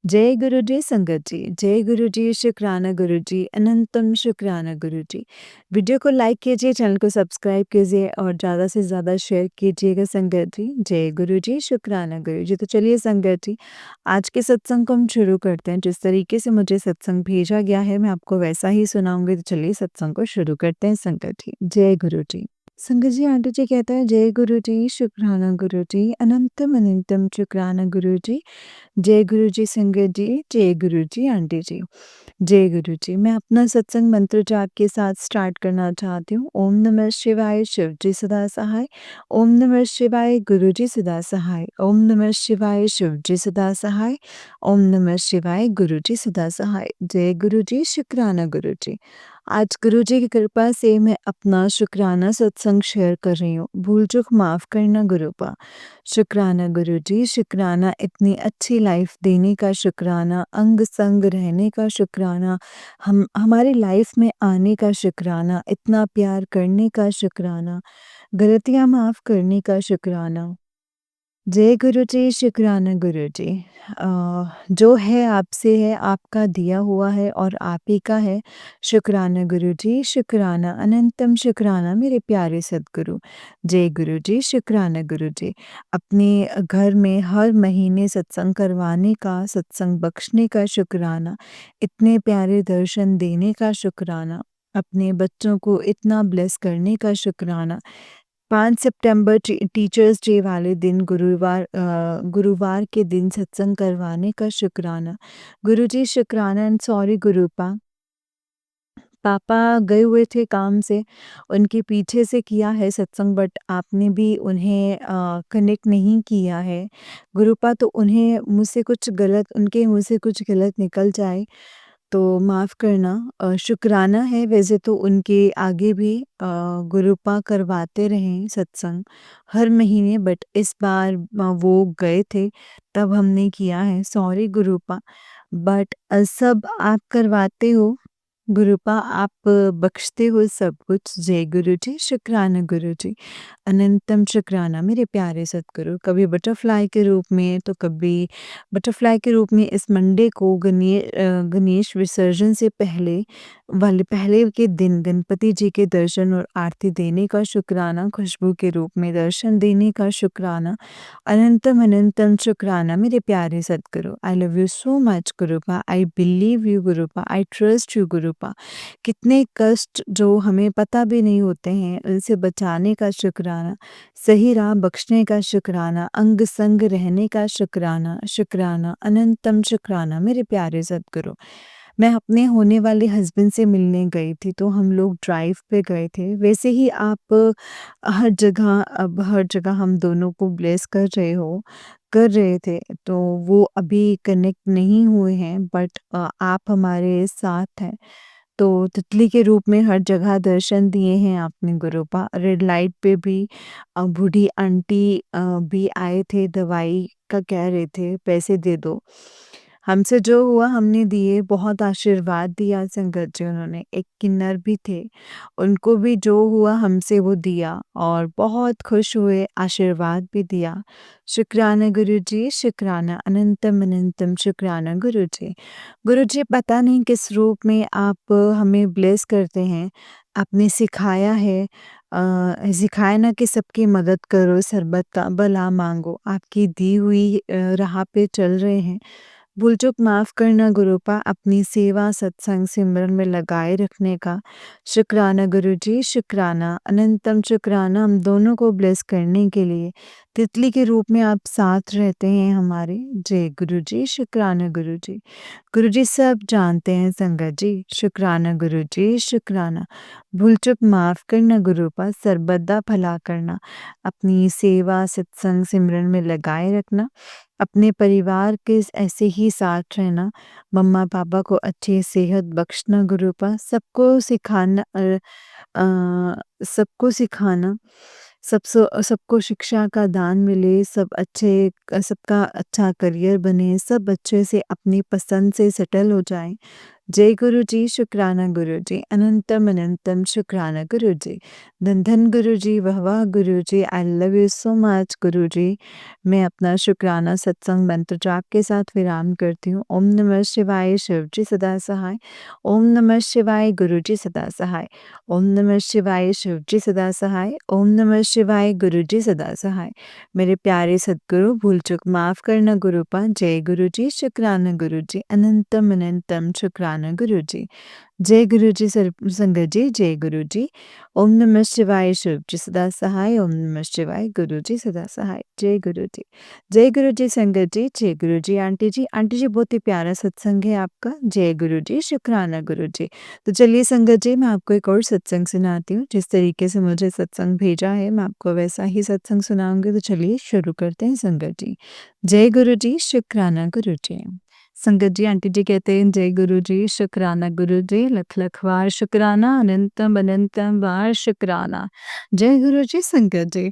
जय गुरु जी संगत जी, जय गुरु जी, शुक्राना गुरु जी, अनंतम शुक्राना गुरु जी। वीडियो को लाइक कीजिए, चैनल को सब्सक्राइब कीजिए और ज़्यादा से ज़्यादा शेयर कीजिएगा संगत जी। जय गुरु जी, शुक्राना गुरु जी। तो चलिए संगत जी, आज के सत्संग को हम शुरू करते हैं। जिस तरीके से मुझे सत्संग भेजा गया है, मैं आपको वैसा ही सुनाऊंगी। तो चलिए सत्संग को शुरू करते हैं संगत जी। जय गुरु जी। संगत जी, आंटी जी कहता है जय गुरु जी, शुक्राना गुरु जी, अनंतम अनंतम शुक्राना गुरु जी। जय गुरु जी संगत जी, जय गुरु जी आंटी जी। जय गुरु जी। मैं अपना सत्संग मंत्र जाप के साथ स्टार्ट करना चाहती हूँ। ओम नमः शिवाय, शिव जी सदा सहाय। ओम नमः शिवाय, गुरु जी सदा सहाय। ओम नमः शिवाय, शिव जी सदा सहाय। ओम नमः शिवाय, गुरु जी सदा सहाय। जय गुरु जी, शुक्राना गुरु जी। आज गुरु जी की कृपा से मैं अपना शुक्राना सत्संग शेयर कर रही हूँ। भूल चूक माफ़ करना गुरुपा। शुक्राना गुरु जी, शुक्राना इतनी अच्छी लाइफ देने का शुक्राना, अंग संग रहने का शुक्राना, हम हमारी लाइफ में आने का शुक्राना, इतना प्यार करने का शुक्राना, गलतियाँ माफ़ करने का शुक्राना। जय गुरु जी, शुक्राना गुरु जी। जो है आपसे है, आपका दिया हुआ है और आप ही का है। शुक्राना गुरु जी, शुक्राना, अनंतम शुक्राना मेरे प्यारे सद्गुरु। जय गुरु जी, शुक्राना गुरु जी। अपने घर में हर महीने सत्संग करवाने का, सत्संग बख्शने का शुक्राना, इतने प्यारे दर्शन देने का शुक्राना, अपने बच्चों को इतना ब्लेस करने का शुक्राना। 5 सितंबर टीचर्स डे वाले दिन गुरुवार के दिन सत्संग करवाने का शुक्राना। गुरुजी शुक्राना एंड सॉरी गुरुपा। पापा गए हुए थे काम से, उनके पीछे से किया है सत्संग बट आपने भी उन्हें कनेक्ट नहीं किया है। गुरुपा तो उन्हें मुझसे कुछ गलत उनके मुँह से कुछ गलत निकल जाए तो माफ़ करना। शुक्राना है वैसे तो उनके आगे भी गुरुपा करवाते रहें सत्संग हर महीने बट इस बार वो गए थे तब हमने किया है। सॉरी गुरुपा बट सब आप करवाते हो। गुरुपा आप बख्शते हो सब कुछ। जय गुरु जी, शुक्राना गुरु जी। अनंतम शुक्राना मेरे प्यारे सद्गुरु। कभी बटरफ्लाई के रूप में तो कभी बटरफ्लाई के रूप में इस मंडे को गणेश विसर्जन से पहले के दिन गणपति जी के दर्शन और आरती देने का शुक्राना, खुशबू के रूप में दर्शन देने का शुक्राना। अनंतम अनंतम शुक्राना मेरे प्यारे Sadguru. I love you so much Gurupa. I believe you Gurupa. I trust you Gurupa. कितने कष्ट जो हमें पता भी नहीं होते हैं उनसे बचाने का शुक्राना, सही राह बख्शने का शुक्राना, अंग संग रहने का शुक्राना। शुक्राना, अनंतम शुक्राना मेरे प्यारे सद्गुरु। मैं अपने होने वाले हस्बैंड से मिलने गई थी तो हम लोग ड्राइव पे गए थे। वैसे ही आप हर जगह हम दोनों को ब्लेस कर रहे थे तो वो अभी कनेक्ट नहीं हुए हैं बट आप हमारे साथ हैं। तो तितली के रूप में हर जगह दर्शन दिए हैं आपने गुरुपा। रेड लाइट पे भी बूढ़ी आंटी भी आए थे, दवाई का कह रहे थे, पैसे दे दो। हमसे जो हुआ हमने दिए, बहुत आशीर्वाद दिया संगत जी उन्होंने। एक किन्नर भी थे, उनको भी जो हुआ हमसे वो दिया और बहुत खुश हुए, आशीर्वाद भी दिया। शुक्राना गुरुजी, शुक्राना, अनंतम अनंतम शुक्राना गुरुजी। गुरुजी पता नहीं किस रूप में आप हमें ब्लेस करते हैं। आपने सिखाया है सिखाया ना कि सबकी मदद करो, सरबत का भला माँगो। आपकी दी हुई राह पे चल रहे हैं। भूल चूक माफ़ करना गुरुपा, अपनी सेवा सत्संग सिमरन में लगाए रखने का। शुक्राना गुरुजी, शुक्राना, अनंतम शुक्राना हम दोनों को ब्लेस करने के लिए। तितली के रूप में आप साथ रहते हैं हमारे। जय गुरुजी, शुक्राना गुरुजी। गुरुजी सब जानते हैं संगत जी। शुक्राना गुरुजी, शुक्राना। भूल चूक माफ़ करना गुरुपा, सरबदा भला करना। अपनी सेवा सत्संग सिमरन में लगाए रखना। अपने परिवार के ऐसे ही साथ रहना। मम्मा पापा को अच्छी सेहत बख्शना गुरुपा। सबको सिखाना, सबको शिक्षा का दान मिले, सबका अच्छा करियर बने, सब अच्छे से अपनी पसंद से सेटल हो जाएं। जय गुरु जी, शुक्राना गुरु जी, अनंतम अनंतम शुक्राना गुरु जी। धन धन गुरु जी, वाह वाह Guru ji, I love you so much Guru ji. मैं अपना शुक्राना सत्संग मंत्र जाप के साथ विराम करती हूँ। ओम नमः शिवाय, शिव जी सदा सहाय। ओम नमः शिवाय, गुरु जी सदा सहाय। ओम नमः शिवाय, शिव जी सदा सहाय। ओम नमः शिवाय, गुरु जी सदा सहाय। मेरे प्यारे सद्गुरु, भूल चूक माफ करना गुरुपा। जय गुरु जी, शुक्राना गुरु जी, अनंतम अनंतम शुक्राना गुरु जी। जय गुरु जी संगत जी, जय गुरु जी। ओम नमः शिवाय, शिव जी सदा सहाय। ओम नमः शिवाय, गुरु जी सदा सहाय। जय गुरु जी। जय गुरु जी संगत जी, जय गुरु जी आंटी जी। आंटी जी बहुत ही प्यारा सत्संग है आपका। जय गुरु जी, शुक्राना गुरु जी। तो चलिए संगत जी, मैं आपको एक और सत्संग सुनाती हूँ। जिस तरीके से मुझे सत्संग भेजा है, मैं आपको वैसा ही सत्संग सुनाऊंगी। तो चलिए शुरू करते हैं संगत जी। जय गुरु जी, शुक्राना गुरु जी। संगत जी, आंटी जी कहते हैं जय गुरु जी, शुक्राना गुरु जी, लख लख बार शुक्राना, अनंतम अनंतम बार शुक्राना। जय गुरु जी संगत जी।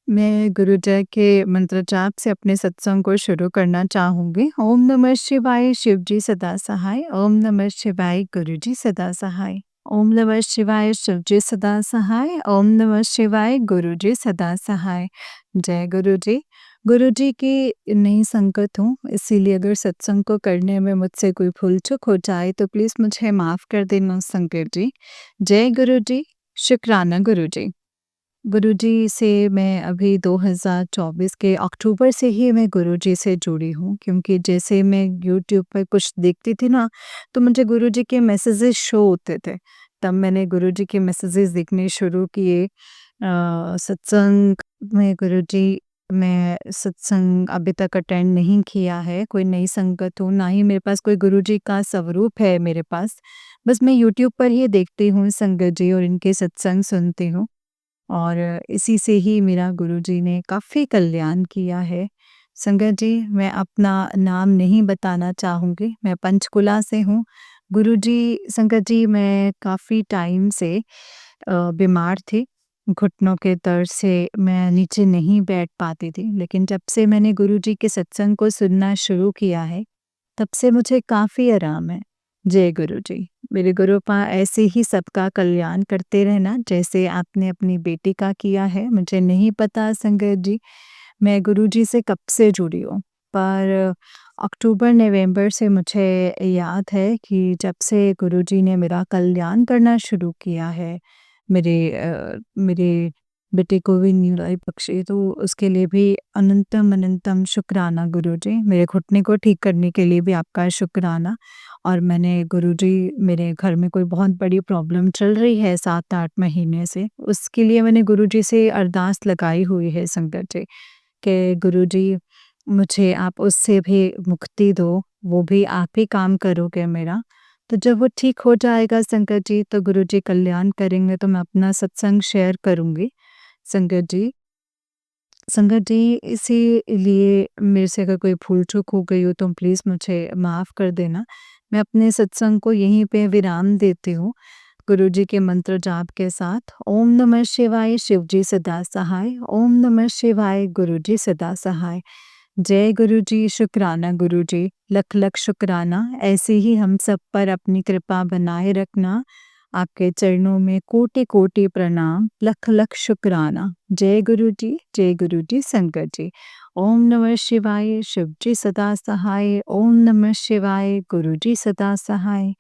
मैं गुरु जी के मंत्र जाप से अपने सत्संग को शुरू करना चाहूँगी। ओम नमः शिवाय, शिव जी सदा सहाय। ओम नमः शिवाय, गुरु जी सदा सहाय। ओम नमः शिवाय, शिव जी सदा सहाय। ओम नमः शिवाय, गुरु जी सदा सहाय। जय गुरु जी। गुरु जी की नई संगत हूँ, इसीलिए अगर सत्संग को करने में मुझसे कोई भूल चूक हो जाए तो प्लीज़ मुझे माफ़ कर देना संगत जी। जय गुरु जी, शुक्राना गुरु जी। गुरुजी से मैं अभी 2024 के अक्टूबर से ही मैं गुरुजी से जुड़ी हूँ, क्योंकि जैसे मैं यूट्यूब पर कुछ देखती थी ना, तो मुझे गुरुजी के मैसेजेस शो होते थे। तब मैंने गुरुजी के मैसेजेस देखने शुरू किए। सत्संग में गुरुजी, मैं सत्संग अभी तक अटेंड नहीं किया है, कोई नई संगत हूँ, ना ही मेरे पास कोई गुरुजी का स्वरूप है मेरे पास। बस मैं यूट्यूब पर ही देखती हूँ संगत जी और इनके सत्संग सुनती हूँ। और इसी से ही मेरा गुरुजी ने काफ़ी कल्याण किया है। संगत जी, मैं अपना नाम नहीं बताना चाहूँगी, मैं पंचकुला से हूँ। गुरुजी संगत जी, मैं काफ़ी टाइम से बीमार थी। घुटनों के दर्द से मैं नीचे नहीं बैठ पाती थी, लेकिन जब से मैंने गुरुजी के सत्संग को सुनना शुरू किया है, तब से मुझे काफ़ी आराम है। जय गुरु जी। मेरे गुरुपा ऐसे ही सबका कल्याण करते रहना, जैसे आपने अपनी बेटी का किया है। मुझे नहीं पता संगत जी, मैं गुरुजी से कब से जुड़ी हूँ, पर अक्टूबर नवंबर से मुझे याद है कि जब से गुरुजी ने मेरा कल्याण करना शुरू किया है, मेरे बेटे को भी न्यू लाइफ बख्शी, तो उसके लिए भी अनंतम अनंतम शुक्राना गुरुजी। मेरे घुटने को ठीक करने के लिए भी आपका शुक्राना। और मैंने गुरुजी, मेरे घर में कोई बहुत बड़ी प्रॉब्लम चल रही है 7-8 महीने से, उसके लिए मैंने गुरुजी से अरदास लगाई हुई है संगत जी, कि गुरुजी मुझे आप उससे भी मुक्ति दो, वो भी आप ही काम करोगे मेरा। तो जब वो ठीक हो जाएगा संगत जी, तो गुरुजी कल्याण करेंगे, तो मैं अपना सत्संग शेयर करूँगी संगत जी। संगत जी, इसीलिए मेरे से अगर कोई भूल-चूक हो गई हो तो प्लीज़ मुझे माफ़ कर देना। मैं अपने सत्संग को यहीं पे विराम देती हूँ, गुरुजी के मंत्र जाप के साथ। ओम नमः शिवाय, शिव जी सदा सहाय। ओम नमः शिवाय, गुरु जी सदा सहाय। जय गुरु जी, शुक्राना गुरु जी, लख लख शुक्राना। ऐसे ही हम सब पर अपनी कृपा बनाए रखना। आपके चरणों में कोटि कोटि प्रणाम, लख लख शुक्राना। जय गुरु जी संगत जी। ओम नमः शिवाय, शिव जी सदा सहाय। ओम नमः शिवाय, गुरु जी सदा सहाय।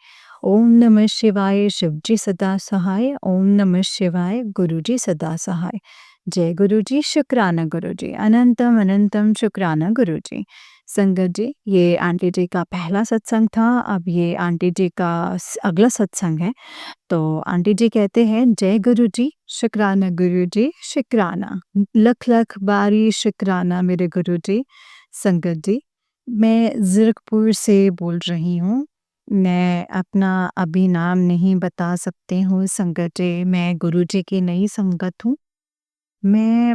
ओम नमः शिवाय, शिव जी सदा सहाय। ओम नमः शिवाय, गुरु जी सदा सहाय। जय गुरु जी, शुक्राना गुरु जी, अनंतम अनंतम शुक्राना गुरु जी। संगत जी, ये आंटी जी का पहला सत्संग था, अब ये आंटी जी का अगला सत्संग है। तो आंटी जी कहते हैं जय गुरु जी, शुक्राना गुरु जी, शुक्राना, लख लख बारी शुक्राना मेरे गुरु जी। संगत जी, मैं ज़ीरकपुर से बोल रही हूँ। मैं अपना अभी नाम नहीं बता सकती हूँ संगत जी, मैं गुरु जी की नई संगत हूँ। मैं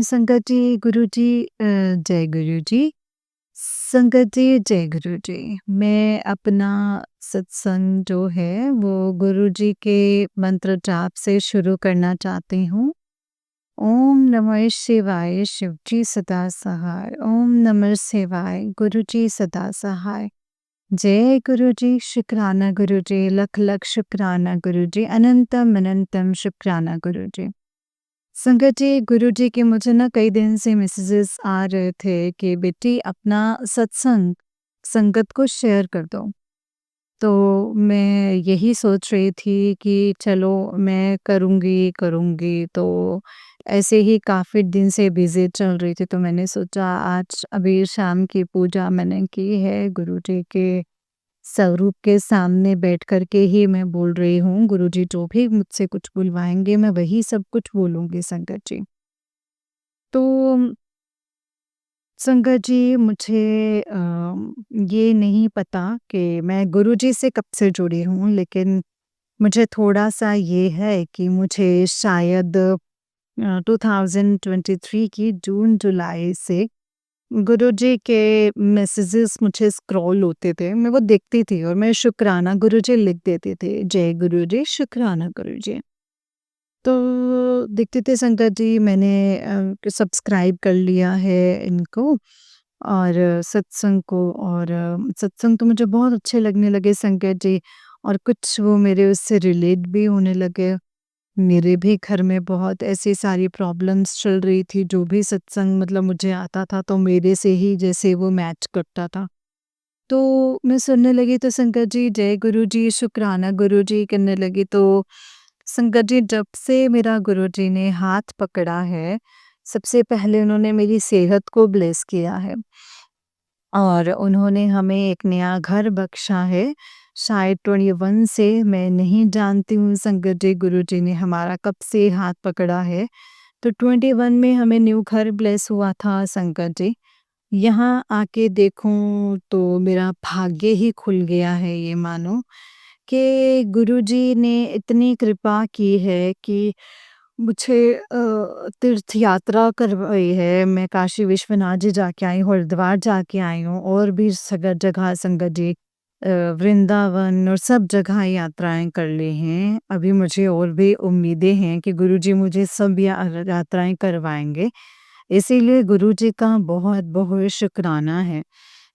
संगत जी, गुरु जी, जय गुरु जी। संगत जी, जय गुरु जी। मैं अपना सत्संग जो है वो गुरु जी के मंत्र जाप से शुरू करना चाहती हूँ। ओम नमः शिवाय, शिव जी सदा सहाय। ओम नमः शिवाय, गुरु जी सदा सहाय। जय गुरु जी, शुक्राना गुरु जी, लख लख शुक्राना गुरु जी, अनंतम अनंतम शुक्राना गुरु जी। संगत जी, गुरु जी के मुझे ना कई दिन से मैसेजेस आ रहे थे कि बेटी अपना सत्संग संगत को शेयर कर दो। तो मैं यही सोच रही थी कि चलो मैं करूँगी तो ऐसे ही काफ़ी दिन से बिज़ी चल रही थी, तो मैंने सोचा आज अभी शाम की पूजा मैंने की है गुरु जी के स्वरूप के सामने बैठ कर के ही मैं बोल रही हूँ, गुरुजी जो भी मुझसे कुछ बुलवाएँगे मैं वही सब कुछ बोलूँगी संगत जी। तो संगत जी मुझे ये नहीं पता कि मैं गुरुजी से कब से जुड़ी हूँ, लेकिन मुझे थोड़ा-सा ये है कि मुझे शायद 2023 की जून-जुलाई से गुरुजी के मैसेजेस मुझे स्क्रॉल होते थे, मैं वो देखती थी और मैं शुक्राना गुरुजी लिख देती थी, जय गुरुजी, शुक्राना गुरुजी। तो देखते थे संगत जी मैंने सब्सक्राइब कर लिया है इनको और सत्संग को और सत्संग तो मुझे बहुत अच्छे लगने लगे संगत जी और कुछ वो मेरे उससे रिलेट भी होने लगे। मेरे भी घर में बहुत ऐसी सारी प्रॉब्लम्स चल रही थी, जो भी सत्संग मतलब मुझे आता था तो मेरे से ही जैसे वो मैच करता था। तो मैं सुनने लगी तो संगत जी जय गुरु जी, शुक्राना गुरु जी करने लगी तो संगत जी जब से मेरा गुरु जी ने हाथ पकड़ा है, सबसे पहले उन्होंने मेरी सेहत को ब्लेस किया है। और उन्होंने हमें एक नया घर बख्शा है। शायद 21 से मैं नहीं जानती हूँ संगत जी गुरुजी ने हमारा कब से हाथ पकड़ा है। तो 21 में हमें न्यू घर ब्लेस हुआ था संगत जी। यहाँ आके देखूँ तो मेरा भाग्य ही खुल गया है ये मानो कि गुरुजी ने इतनी कृपा की है कि मुझे तीर्थ यात्रा करवाई है। मैं काशी विश्वनाथ जी जाके आई हूँ, हरिद्वार जाके आई हूँ और भी सगर जगह संगत जी वृंदावन और सब जगह यात्राएँ कर ली हैं। अभी मुझे और भी उम्मीदें हैं कि गुरुजी मुझे सब यात्राएँ करवाएँगे। इसीलिए गुरुजी का बहुत-बहुत शुक्राना है।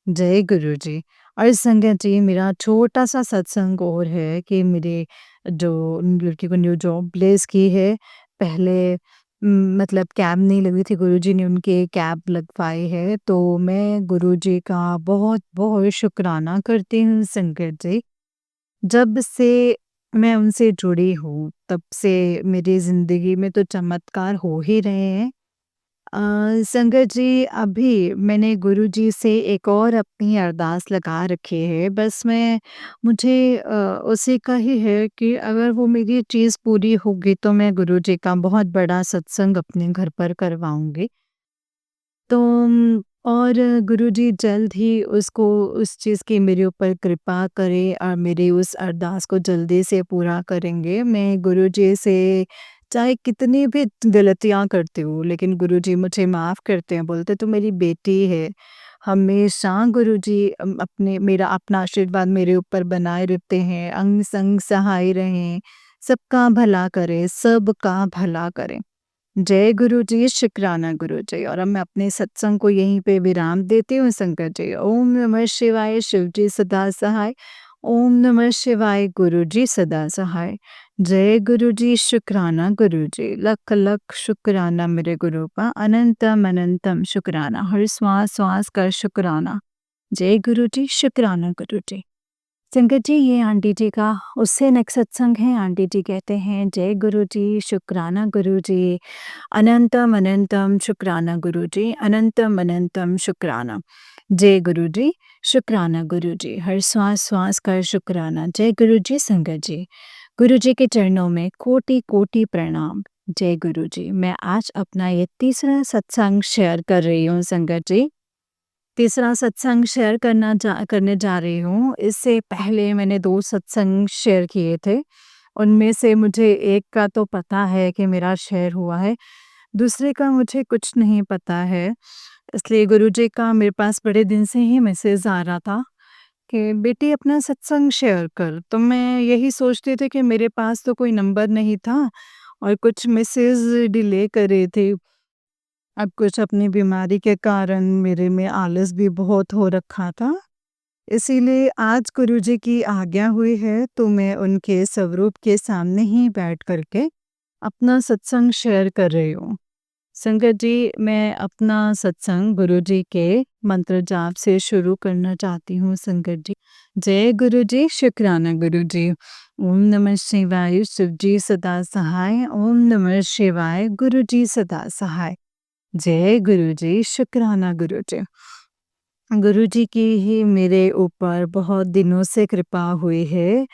जय गुरुजी। और संगत जी मेरा छोटा-सा सत्संग और है कि मेरे जो लड़की को न्यू जॉब प्लेस की है, पहले मतलब कैब नहीं लगी थी, गुरुजी ने उनके कैब लगवाई है, तो मैं गुरुजी का बहुत-बहुत शुकराना करती हूँ संगत जी। जब से मैं उनसे जुड़ी हूँ, तब से मेरी ज़िंदगी में तो चमत्कार हो ही रहे हैं। संगत जी अभी मैंने गुरुजी से एक और अपनी अरदास लगा रखी है, बस मैं मुझे उसी का ही है कि अगर वो मेरी चीज़ पूरी होगी तो मैं गुरुजी का बहुत बड़ा सत्संग अपने घर पर करवाऊँगी। तो और गुरुजी जल्द ही उसको उस चीज़ की मेरे ऊपर कृपा करें और मेरी उस अरदास को जल्दी से पूरा करेंगे। मैं गुरुजी से चाहे कितनी भी गलतियाँ करती हूँ, लेकिन गुरुजी मुझे माफ़ करते हैं, बोलते तू मेरी बेटी है। हमेशा गुरुजी अपने मेरा अपना आशीर्वाद मेरे ऊपर बनाए रखते हैं, अंग-संग सहाय रहें, सबका भला करें, सबका भला करें। जय गुरु जी, शुक्राना गुरु जी। और अब मैं अपने सत्संग को यहीं पे विराम देती हूँ संगत जी। ओम नमः शिवाय, शिव जी सदा सहाय। ओम नमः शिवाय, गुरु जी सदा सहाय। जय गुरु जी, शुक्राना गुरु जी। लख लख शुक्राना मेरे गुरु का, अनंतम अनंतम शुक्राना, हर श्वास श्वास का शुक्राना। जय गुरु जी, शुक्राना गुरु जी। संगत जी ये आंटी जी का उससे नेक्स्ट सत्संग है। आंटी जी कहते हैं जय गुरु जी, शुक्राना गुरु जी, अनंतम अनंतम शुक्राना गुरु जी, अनंतम अनंतम शुक्राना। जय गुरु जी, शुक्राना गुरु जी, हर श्वास श्वास का शुक्राना। जय गुरु जी संगत जी, गुरु जी के चरणों में कोटि कोटि प्रणाम। जय गुरु जी। मैं आज अपना ये तीसरा सत्संग शेयर कर रही हूँ संगत जी। तीसरा सत्संग शेयर करने जा रही हूँ। इससे पहले मैंने 2 सत्संग शेयर किए थे। उनमें से मुझे एक का तो पता है कि मेरा शेयर हुआ है, दूसरे का मुझे कुछ नहीं पता है। इसलिए गुरुजी का मेरे पास बड़े दिन से ही मैसेज आ रहा था कि बेटी अपना सत्संग शेयर कर। तो मैं यही सोचती थी कि मेरे पास तो कोई नंबर नहीं था और कुछ मैसेज डिले कर रहे थे। अब कुछ अपनी बीमारी के कारण मेरे में आलस भी बहुत हो रखा था। इसीलिए आज गुरुजी की आज्ञा हुई है तो मैं उनके स्वरूप के सामने ही बैठ कर के अपना सत्संग शेयर कर रही हूँ। संगत जी, मैं अपना सत्संग गुरुजी के मंत्र जाप से शुरू करना चाहती हूँ संगत जी। जय गुरुजी, शुक्राना गुरुजी। ओम नमः शिवाय, शिवजी सदा सहाय। ओम नमः शिवाय, गुरुजी सदा सहाय। जय गुरुजी, शुक्राना गुरुजी। गुरुजी की ही मेरे ऊपर बहुत दिनों से कृपा हुई है।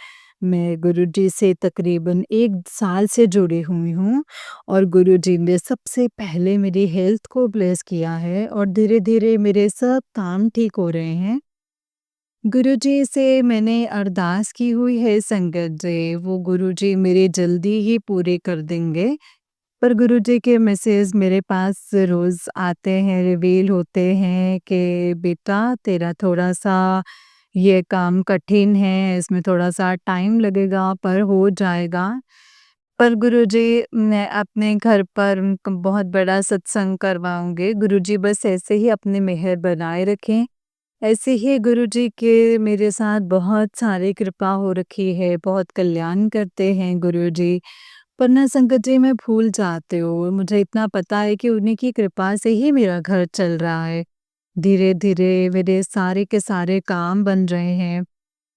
मैं गुरुजी से तकरीबन 1 साल से जुड़ी हुई हूँ और गुरुजी ने सबसे पहले मेरी हेल्थ को ब्लेस किया है और धीरे-धीरे मेरे सब काम ठीक हो रहे हैं। गुरुजी से मैंने अरदास की हुई है संगत जी, वो गुरुजी मेरे जल्दी ही पूरे कर देंगे। पर गुरुजी के मैसेज मेरे पास रोज़ आते हैं, रिवील होते हैं कि बेटा तेरा थोड़ा-सा ये काम कठिन है, इसमें थोड़ा-सा टाइम लगेगा पर हो जाएगा। पर गुरुजी मैं अपने घर पर बहुत बड़ा सत्संग करवाऊँगी। गुरुजी बस ऐसे ही अपनी मेहर बनाए रखें। ऐसे ही गुरुजी के मेरे साथ बहुत सारी कृपा हो रखी है, बहुत कल्याण करते हैं गुरुजी। पर ना संगत जी मैं भूल जाती हूँ, मुझे इतना पता है कि उन्हीं की कृपा से ही मेरा घर चल रहा है। धीरे-धीरे मेरे सारे के सारे काम बन रहे हैं।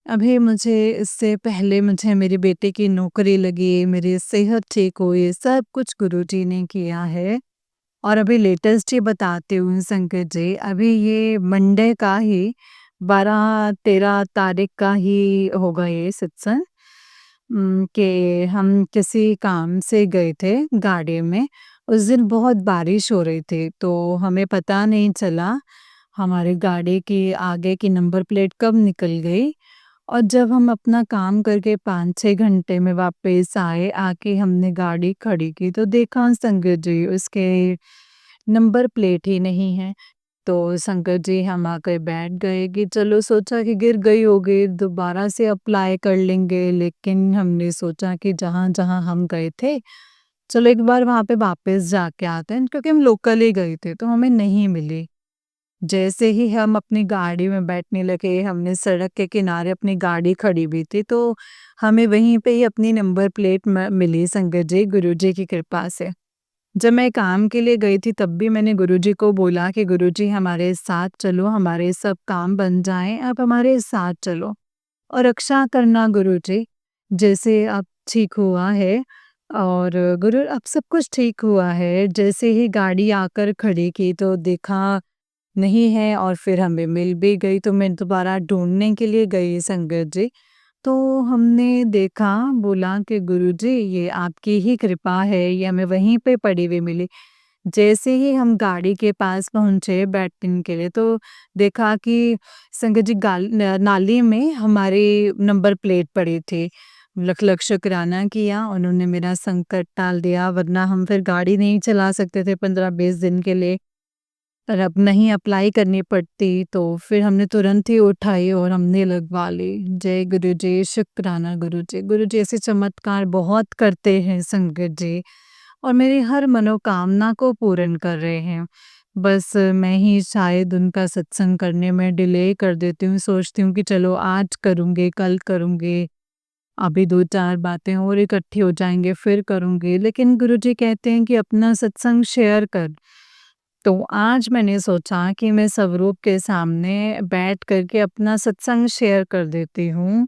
अभी मुझे इससे पहले मुझे मेरे बेटे की नौकरी लगी, मेरी सेहत ठीक हुई, सब कुछ गुरुजी ने किया है। और अभी लेटेस्ट ही बताती हूँ संकट जी, अभी ये मंडे का ही 12-13 तारीख का ही होगा ये सत्संग। कि हम किसी काम से गए थे गाड़ी में। उस दिन बहुत बारिश हो रही थी, तो हमें पता नहीं चला हमारी गाड़ी की आगे की नंबर प्लेट कब निकल गई और जब हम अपना काम करके 5-6 घंटे में वापस आए, आके हमने गाड़ी खड़ी की तो देखा संगत जी उसके नंबर प्लेट ही नहीं है। तो संगत जी हम आकर बैठ गए कि चलो सोचा कि गिर गई होगी, दोबारा से अप्लाई कर लेंगे, लेकिन हमने सोचा कि जहाँ-जहाँ हम गए थे, चलो एक बार वहाँ पे वापस जाके आते हैं क्योंकि हम लोकल ही गए थे, तो हमें नहीं मिली। जैसे ही हम अपनी गाड़ी में बैठने लगे, हमने सड़क के किनारे अपनी गाड़ी खड़ी हुई थी, तो हमें वहीं पे ही अपनी नंबर प्लेट मिली संगत जी, गुरुजी की कृपा से। जब मैं काम के लिए गई थी तब भी मैंने गुरुजी को बोला कि गुरुजी हमारे साथ चलो, हमारे सब काम बन जाएँ, आप हमारे साथ चलो और रक्षा करना गुरुजी। जैसे अब ठीक हुआ है और गुरु अब सब कुछ ठीक हुआ है। जैसे ही गाड़ी आकर खड़ी की तो देखा नहीं है और फिर हमें मिल भी गई तो मैं दोबारा ढूँढने के लिए गई संगत जी। तो हमने देखा, बोला कि गुरुजी ये आपकी ही कृपा है, ये हमें वहीं पे पड़ी हुई मिली। जैसे ही हम गाड़ी के पास पहुँचे बैठने के लिए तो देखा कि संगत जी नाली में हमारी नंबर प्लेट पड़ी थी। लख-लख शुक्राना किया, उन्होंने मेरा संकट टाल दिया वरना हम फिर गाड़ी नहीं चला सकते थे 15-20 दिन के लिए। और अब नहीं अप्लाई करनी पड़ती, तो फिर हमने तुरंत ही उठाई और हमने लगवा ली। जय गुरुजी, शुक्राना गुरुजी। गुरुजी ऐसे चमत्कार बहुत करते हैं संगत जी और मेरी हर मनोकामना को पूर्ण कर रहे हैं। बस मैं ही शायद उनका सत्संग करने में डिले कर देती हूँ, सोचती हूँ कि चलो आज करूँगी, कल करूँगी, अभी 2-4 बातें और इकट्ठी हो जाएँगे फिर करूँगी। लेकिन गुरुजी कहते हैं कि अपना सत्संग शेयर कर। तो आज मैंने सोचा कि मैं स्वरूप के सामने बैठ कर के अपना सत्संग शेयर कर देती हूँ।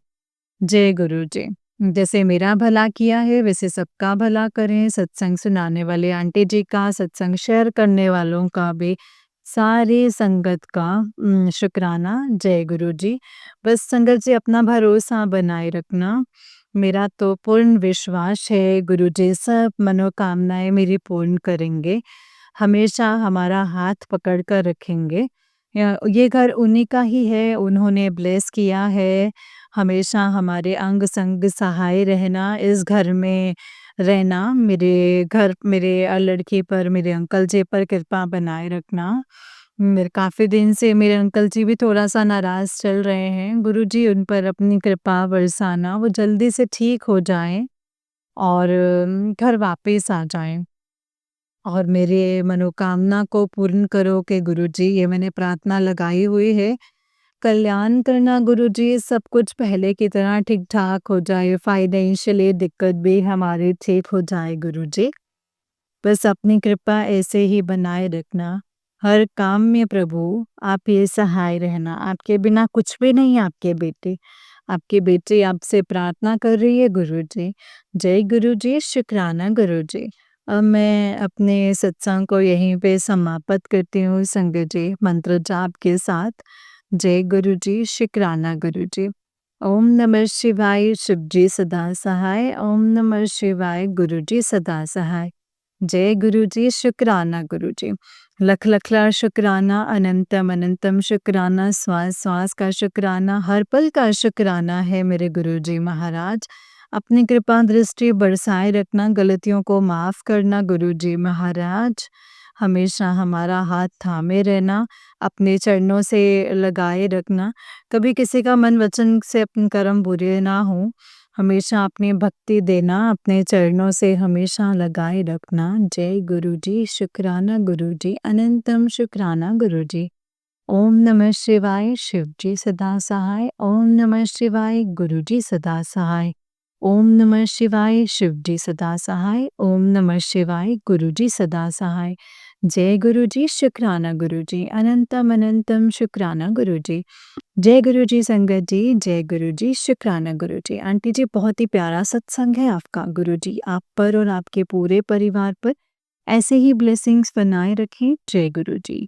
जय गुरु जी। जैसे मेरा भला किया है वैसे सबका भला करें। सत्संग सुनाने वाले आंटी जी का, सत्संग शेयर करने वालों का भी, सारी संगत का शुक्राना। जय गुरु जी। बस संगत जी अपना भरोसा बनाए रखना। मेरा तो पूर्ण विश्वास है गुरु जी सब मनोकामनाएँ मेरी पूर्ण करेंगे। हमेशा हमारा हाथ पकड़ कर रखेंगे। ये घर उन्हीं का ही है, उन्होंने ब्लेस किया है। हमेशा हमारे अंग-संग सहाय रहना, इस घर में रहना, मेरे घर मेरे लड़के पर, मेरे अंकल जी पर कृपा बनाए रखना। मेरे काफ़ी दिन से मेरे अंकल जी भी थोड़ा-सा नाराज़ चल रहे हैं। गुरुजी उन पर अपनी कृपा बरसाना, वो जल्दी से ठीक हो जाएँ और घर वापस आ जाएँ। और मेरे मनोकामना को पूर्ण करो कि गुरुजी, ये मैंने प्रार्थना लगाई हुई है। कल्याण करना गुरुजी, सब कुछ पहले की तरह ठीक-ठाक हो जाए, फाइनेंशियली दिक्कत भी हमारी ठीक हो जाए गुरुजी। बस अपनी कृपा ऐसे ही बनाए रखना। हर काम में प्रभु आप ही सहाय रहना। आपके बिना कुछ भी नहीं आपके बेटे। आपकी बेटी आपसे प्रार्थना कर रही है गुरुजी। जय गुरुजी, शुक्राना गुरुजी। अब मैं अपने सत्संग को यहीं पे समाप्त करती हूँ संगत जी, मंत्र जाप के साथ। जय गुरुजी, शुक्राना गुरुजी। ओम नमः शिवाय, शिव जी सदा सहाय। ओम नमः शिवाय, गुरुजी सदा सहाय। जय गुरुजी, शुक्राना गुरुजी। लख लखला शुक्राना, अनंतम अनंतम शुक्राना, श्वास श्वास का शुक्राना, हर पल का शुक्राना है मेरे गुरुजी महाराज। अपनी कृपा दृष्टि बरसाए रखना, गलतियों को माफ़ करना गुरुजी महाराज। हमेशा हमारा हाथ थामे रहना, अपने चरणों से लगाए रखना। कभी किसी का मन वचन से अपन कर्म बुरे ना हो, हमेशा अपनी भक्ति देना, अपने चरणों से हमेशा लगाए रखना। जय गुरुजी, शुक्राना गुरुजी, अनंतम शुक्राना गुरुजी। ओम नमः शिवाय, शिव जी सदा सहाय। ओम नमः शिवाय, गुरुजी सदा सहाय। ओम नमः शिवाय, शिव जी सदा सहाय। ओम नमः शिवाय, गुरुजी सदा सहाय। जय गुरुजी, शुक्राना गुरुजी, अनंतम अनंतम शुक्राना गुरुजी। जय गुरुजी संगत जी, जय गुरुजी, शुक्राना गुरुजी। आंटी जी, बहुत ही प्यारा सत्संग है आपका। गुरुजी आप पर और आपके पूरे परिवार पर ऐसे ही ब्लेसिंग्स बनाए रखें। जय गुरुजी।